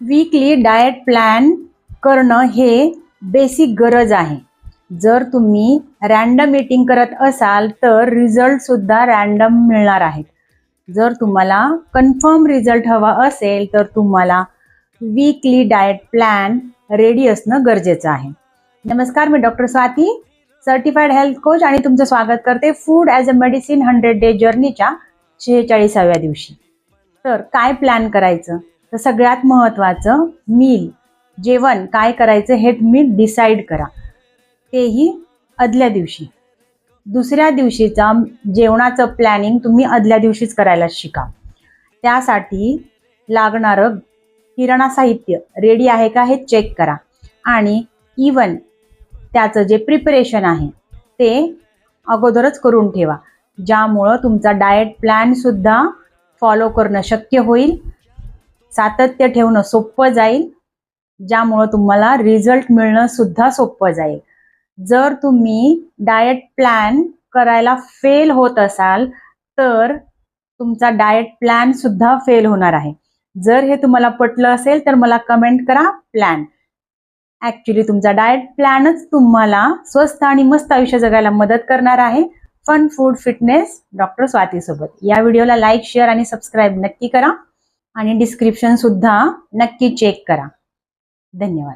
Weekly diet plan करणं हे basic गरज आहे. जर तुम्ही रॅन्डम ईटिंग करत असाल तर रिझल्ट सुद्धा रॅन्डम मिळणार आहेत. जर तुम्हाला कन्फर्म रिझल्ट हवा असेल तर तुम्हाला वीकली डाएट प्लॅन रेडी असणं गरजेचं आहे. नमस्कार, मी doctor Swati, certified health coach, आणि तुमचं स्वागत करते food as a medicine 100 day जर्नीच्या 46व्या दिवशी. तर काय प्लॅन करायचं? तर सगळ्यात महत्त्वाचं मील, जेवण काय करायचं हे तुम्ही डिसाईड करा, तेही आदल्या दिवशी. दुसऱ्या दिवशीचा जेवणाचं प्लॅनिंग तुम्ही आदल्या दिवशीच करायला शिका. त्यासाठी लागणारं किराणा साहित्य रेडी आहे का हे चेक करा, आणि इवन त्याचं जे प्रिपरेशन आहे ते अगोदरच करून ठेवा, ज्यामुळं तुमचा डाएट प्लॅन सुद्धा फॉलो करणं शक्य होईल. सातत्य ठेवणं सोपं जाईल, ज्यामुळं तुम्हाला रिझल्ट मिळणं सुद्धा सोपं जाईल. जर तुम्ही डाएट प्लॅन करायला फेल होत असाल तर तुमचा डाएट प्लॅन सुद्धा फेल होणार आहे. जर हे तुम्हाला पटलं असेल तर मला कमेंट करा प्लॅन. ॲक्च्युली तुमचा डाएट प्लॅनच तुम्हाला स्वस्त आणि मस्त आयुष्य जगायला मदत करणार आहे. Fun food fitness doctor Swati सोबत. या व्हिडिओला लाईक, शेअर आणि सबस्क्राईब नक्की करा, आणि डिस्क्रिप्शन सुद्धा नक्की चेक करा. धन्यवाद.